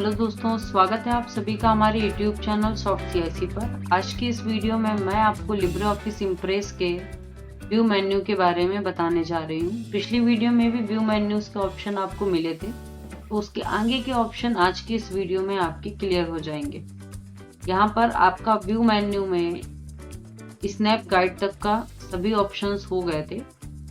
Hello दोस्तों, स्वागत है आप सभी का हमारे यूट्यूब चैनल सॉफ्ट सीआईसी पर। आज की इस वीडियो में मैं आपको लिब्रे ऑफिस इम्प्रेस के व्यू मेन्यू के बारे में बताने जा रही हूँ। पिछली वीडियो में भी व्यू मेन्यूज के ऑप्शन आपको मिले थे, तो उसके आगे के ऑप्शन आज की इस वीडियो में आपके क्लियर हो जाएंगे। यहाँ पर आपका व्यू मेन्यू में स्नैप गाइड तक का सभी ऑप्शंस हो गए थे।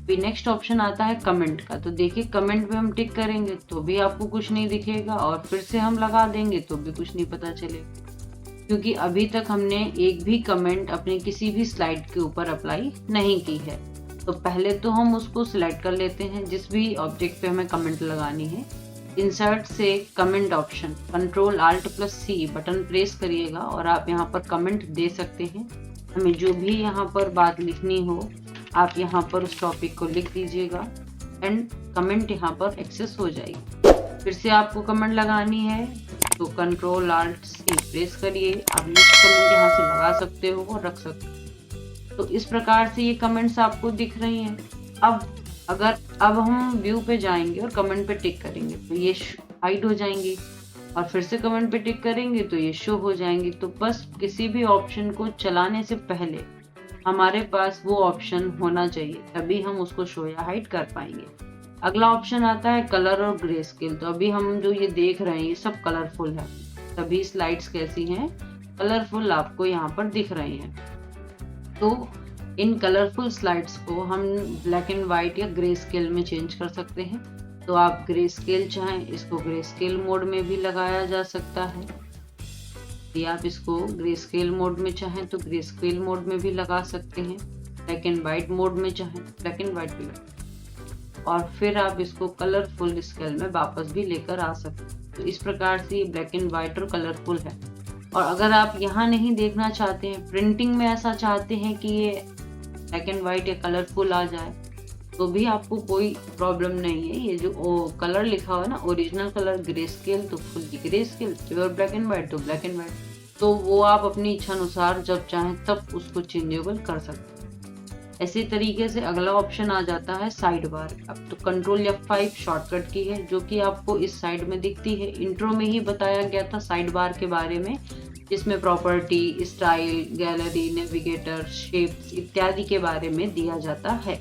फिर नेक्स्ट ऑप्शन आता है कमेंट का। तो देखिए, कमेंट पे हम टिक करेंगे तो भी आपको कुछ नहीं दिखेगा, और फिर से हम लगा देंगे तो भी कुछ नहीं पता चलेगा, क्योंकि अभी तक हमने एक भी कमेंट अपने किसी भी स्लाइड के ऊपर अप्लाई नहीं की है। तो पहले तो हम उसको सिलेक्ट कर लेते हैं, जिस भी ऑब्जेक्ट पे हमें कमेंट लगानी है। इंसर्ट से comment option Ctrl+Alt+C button press करिएगा और आप यहाँ पर कमेंट दे सकते हैं। हमें जो भी यहाँ पर बात लिखनी हो आप यहाँ पर उस टॉपिक को लिख दीजिएगा एंड कमेंट यहाँ पर एक्सेस हो जाएगी। फिर से आपको कमेंट लगानी है तो Ctrl+Alt+C प्रेस करिए। आप नेक्स्ट कमेंट यहाँ से लगा सकते हो और रख सकते हो। तो इस प्रकार से ये कमेंट्स आपको दिख रही हैं। अब हम व्यू पे जाएंगे और कमेंट पे टिक करेंगे तो ये हाइड हो जाएंगी, और फिर से कमेंट पे टिक करेंगे तो ये शो हो जाएंगी। तो बस किसी भी ऑप्शन को चलाने से पहले हमारे पास वो ऑप्शन होना चाहिए, तभी हम उसको शो या हाइड कर पाएंगे। अगला ऑप्शन आता है कलर और ग्रे स्केल। तो अभी हम जो ये देख रहे हैं ये सब कलरफुल है। सभी स्लाइड्स कैसी हैं, कलरफुल आपको यहाँ पर दिख रही हैं। तो इन कलरफुल स्लाइड्स को हम ब्लैक एंड व्हाइट या ग्रे स्केल में चेंज कर सकते हैं। तो आप ग्रे स्केल चाहें, इसको ग्रे स्केल मोड में भी लगाया जा सकता है। यदि आप इसको ग्रे स्केल मोड में चाहें तो ग्रे स्केल मोड में भी लगा सकते हैं। ब्लैक एंड व्हाइट मोड में चाहें ब्लैक एंड व्हाइट भी लगा, और फिर आप इसको कलरफुल स्केल में वापस भी लेकर आ सकते हैं। तो इस प्रकार से ये ब्लैक एंड व्हाइट और कलरफुल है। और अगर आप यहाँ नहीं देखना चाहते हैं, प्रिंटिंग में ऐसा चाहते हैं कि ये ब्लैक एंड व्हाइट या कलरफुल आ जाए, तो भी आपको कोई प्रॉब्लम नहीं है। ये जो कलर लिखा हुआ है ना, ओरिजिनल कलर ग्रे स्केल तो full grey scale, pure black and white तो ब्लैक एंड व्हाइट, तो वो आप अपनी इच्छा अनुसार जब चाहें तब उसको चेंजेबल कर सकते हैं। ऐसे तरीके से अगला ऑप्शन आ जाता है साइड बार। अब तो Ctrl+F5 शॉर्टकट की है, जो कि आपको इस साइड में दिखती है। इंट्रो में ही बताया गया था साइड बार के बारे में, जिसमें property, style, gallery, navigator, shapes इत्यादि के बारे में दिया जाता है।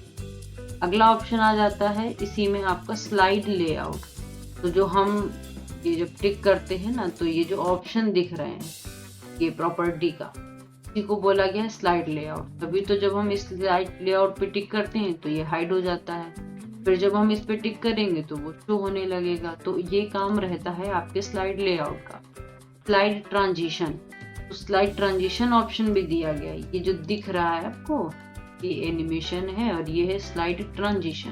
अगला ऑप्शन आ जाता है इसी में आपका स्लाइड लेआउट। तो जो हम ये जब टिक करते हैं ना, तो ये जो ऑप्शन दिख रहे हैं ये प्रॉपर्टी का, इसी को बोला गया है स्लाइड लेआउट। तभी तो जब हम इस स्लाइड लेआउट पे टिक करते हैं तो ये हाइड हो जाता है, फिर जब हम इस पे टिक करेंगे तो वो शो होने लगेगा। तो ये काम रहता है आपके स्लाइड लेआउट का। स्लाइड ट्रांजिशन, तो स्लाइड ट्रांजिशन ऑप्शन भी दिया गया है। ये जो दिख रहा है आपको, ये एनिमेशन है और ये है स्लाइड ट्रांजिशन।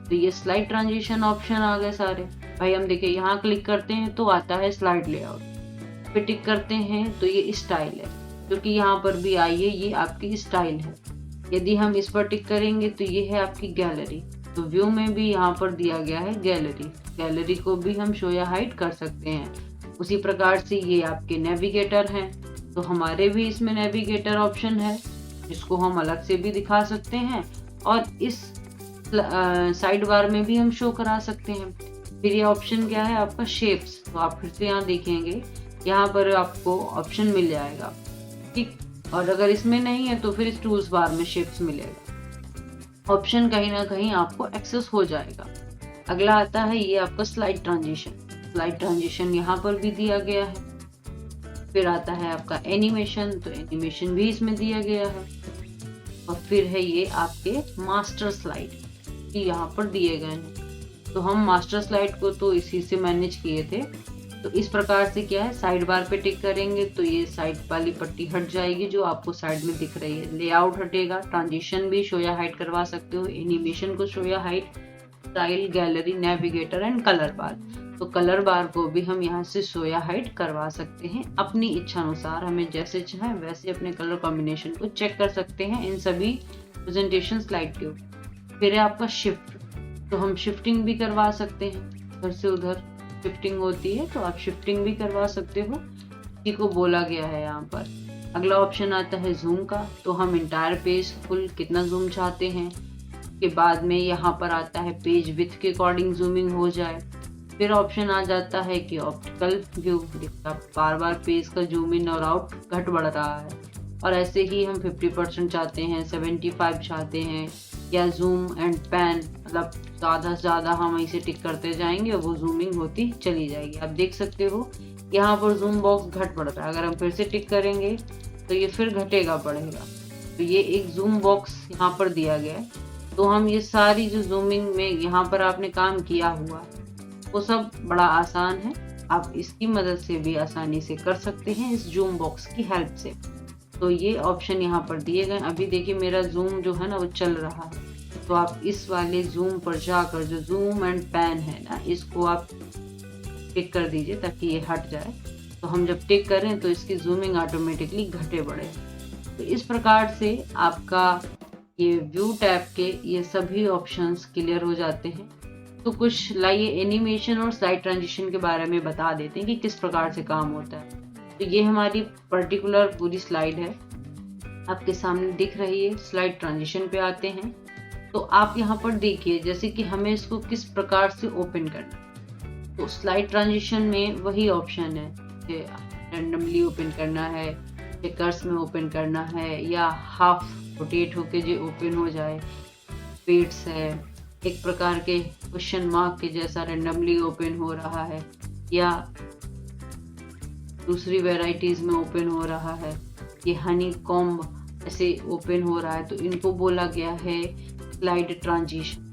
तो ये स्लाइड ट्रांजिशन ऑप्शन आ गए सारे। भाई हम देखिए, यहाँ क्लिक करते हैं तो आता है स्लाइड लेआउट, फिर टिक करते हैं तो ये स्टाइल है, क्योंकि यहाँ पर भी आई है, ये आपकी स्टाइल है। यदि हम इस पर टिक करेंगे तो ये है आपकी गैलरी। तो व्यू में भी यहाँ पर दिया गया है गैलरी। गैलरी को भी हम शो या हाइड कर सकते हैं। उसी प्रकार से ये आपके नेविगेटर हैं, तो हमारे भी इसमें नेविगेटर ऑप्शन है, जिसको हम अलग से भी दिखा सकते हैं, और इस साइड बार में भी हम शो करा सकते हैं। फिर ये ऑप्शन क्या है आपका शेप्स। तो आप फिर से यहाँ देखेंगे, यहाँ पर आपको ऑप्शन मिल जाएगा, ठीक। और अगर इसमें नहीं है तो फिर इस टूल्स बार में शेप्स मिलेगा। ऑप्शन कहीं ना कहीं आपको एक्सेस हो जाएगा। अगला आता है ये आपका स्लाइड ट्रांजिशन। स्लाइड ट्रांजिशन यहाँ पर भी दिया गया है। फिर आता है आपका एनिमेशन, तो एनिमेशन भी इसमें दिया गया है। और फिर है ये आपके मास्टर स्लाइड, कि यहाँ पर दिए गए हैं। तो हम मास्टर स्लाइड को तो इसी से मैनेज किए थे। तो इस प्रकार से क्या है, साइड बार पे टिक करेंगे तो ये साइड वाली पट्टी हट जाएगी जो आपको साइड में दिख रही है। लेआउट हटेगा, ट्रांजिशन भी शो या हाइड करवा सकते हो, एनिमेशन को शो या hide, style, gallery, navigator and colour bar. तो कलर बार को भी हम यहाँ से शो या हाइड करवा सकते हैं अपनी इच्छा अनुसार। हमें जैसे चाहे वैसे अपने कलर कॉम्बिनेशन को चेक कर सकते हैं इन सभी प्रेजेंटेशन स्लाइड के ऊपर। फिर है आपका शिफ्ट। तो हम शिफ्टिंग भी करवा सकते हैं, इधर से उधर शिफ्टिंग होती है, तो आप शिफ्टिंग भी करवा सकते हो, इसी को बोला गया है यहाँ पर। अगला ऑप्शन आता है जूम का। तो हम इंटायर पेज फुल कितना जूम चाहते हैं, के बाद में यहाँ पर आता है पेज विड्थ के अकॉर्डिंग जूमिंग हो जाए। फिर ऑप्शन आ जाता है कि ऑप्टिकल व्यू, आप बार बार पेज का जूम इन और आउट घट बढ़ रहा है, और ऐसे ही हम 50% चाहते हैं, 75 चाहते हैं, या जूम एंड पैन, मतलब ज़्यादा से ज़्यादा हम इसे टिक करते जाएंगे और वो जूमिंग होती चली जाएगी। आप देख सकते हो यहाँ पर जूम बॉक्स घट बढ़ रहा है, अगर हम फिर से टिक करेंगे तो ये फिर घटेगा बढ़ेगा। तो ये एक जूम बॉक्स यहाँ पर दिया गया है। तो हम ये सारी जो जूमिंग में यहाँ पर आपने काम किया हुआ वो सब बड़ा आसान है, आप इसकी मदद से भी आसानी से कर सकते हैं इस जूम बॉक्स की हेल्प से। तो ये ऑप्शन यहाँ पर दिए गए। अभी देखिए मेरा जूम जो है ना वो चल रहा है, तो आप इस वाले जूम पर जाकर जो जूम एंड पैन है ना, इसको आप टिक कर दीजिए ताकि ये हट जाए। तो हम जब टिक करें तो इसकी जूमिंग ऑटोमेटिकली घटे बढ़े। तो इस प्रकार से आपका ये व्यू टैब के ये सभी ऑप्शंस क्लियर हो जाते हैं। तो कुछ लाइए एनिमेशन और स्लाइड ट्रांजिशन के बारे में बता देते हैं कि किस प्रकार से काम होता है। तो ये हमारी पर्टिकुलर पूरी स्लाइड है, आपके सामने दिख रही है। स्लाइड ट्रांजिशन पे आते हैं तो आप यहाँ पर देखिए जैसे कि हमें इसको किस प्रकार से ओपन करना। तो स्लाइड ट्रांजिशन में वही ऑप्शन है कि रैंडमली ओपन करना है, कर्स में ओपन करना है, या हाफ रोटेट होके जो ओपन हो जाए। पेट्स है, एक प्रकार के क्वेश्चन मार्क के जैसा रैंडमली ओपन हो रहा है, या दूसरी वेराइटीज में ओपन हो रहा है, ये हनी कॉम्ब ऐसे ओपन हो रहा है। तो इनको बोला गया है स्लाइड ट्रांजिशन।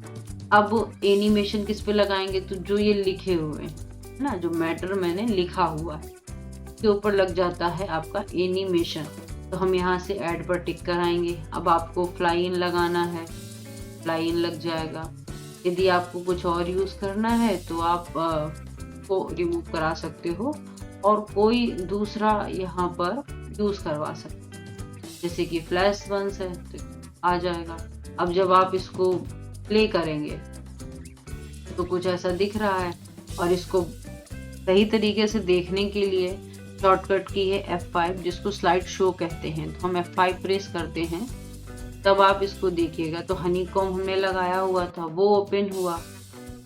अब एनिमेशन किस पे लगाएंगे, तो जो ये लिखे हुए हैं ना, जो मैटर मैंने लिखा हुआ है के ऊपर लग जाता है आपका एनिमेशन। तो हम यहाँ से ऐड पर टिक कराएंगे। अब आपको फ्लाई इन लगाना है, फ्लाई इन लग जाएगा। यदि आपको कुछ और यूज करना है तो आप को रिमूव करा सकते हो और कोई दूसरा यहाँ पर यूज करवा सकते हैं, जैसे कि फ्लैश बंस है तो आ जाएगा। अब जब आप इसको प्ले करेंगे तो कुछ ऐसा दिख रहा है, और इसको सही तरीके से देखने के लिए शॉर्टकट की है F5, जिसको स्लाइड शो कहते हैं। तो हम F5 प्रेस करते हैं, तब आप इसको देखिएगा। तो हनी कॉम्ब हमने लगाया हुआ था वो ओपन हुआ,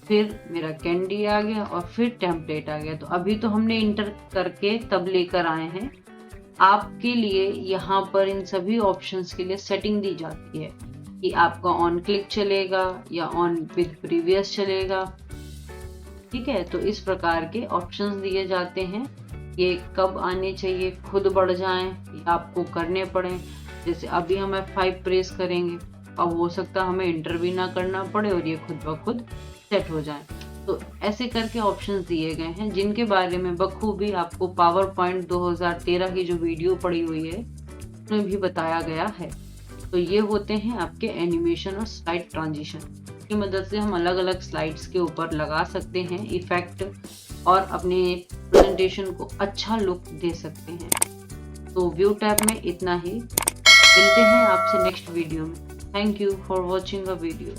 फिर मेरा कैंडी आ गया और फिर टेम्पलेट आ गया। तो अभी तो हमने इंटर करके तब लेकर आए हैं। आपके लिए यहाँ पर इन सभी ऑप्शंस के लिए सेटिंग दी जाती है कि आपका ऑन क्लिक चलेगा या ऑन विद प्रीवियस चलेगा। ठीक है, तो इस प्रकार के ऑप्शंस दिए जाते हैं। ये कब आने चाहिए, खुद बढ़ जाएं या आपको करने पड़े। जैसे अभी हम F5 प्रेस करेंगे, अब हो सकता है हमें इंटर भी ना करना पड़े और ये खुद ब खुद सेट हो जाए। तो ऐसे करके ऑप्शंस दिए गए हैं, जिनके बारे में बखूबी आपको पावर पॉइंट 2013 की जो वीडियो पड़ी हुई है उसमें भी बताया गया है। तो ये होते हैं आपके एनिमेशन और स्लाइड ट्रांजिशन की मदद से हम अलग अलग स्लाइड्स के ऊपर लगा सकते हैं इफेक्ट और अपने प्रेजेंटेशन को अच्छा लुक दे सकते हैं। तो व्यू टैब में इतना ही, मिलते हैं आपसे नेक्स्ट वीडियो में। Thank you for watching a video.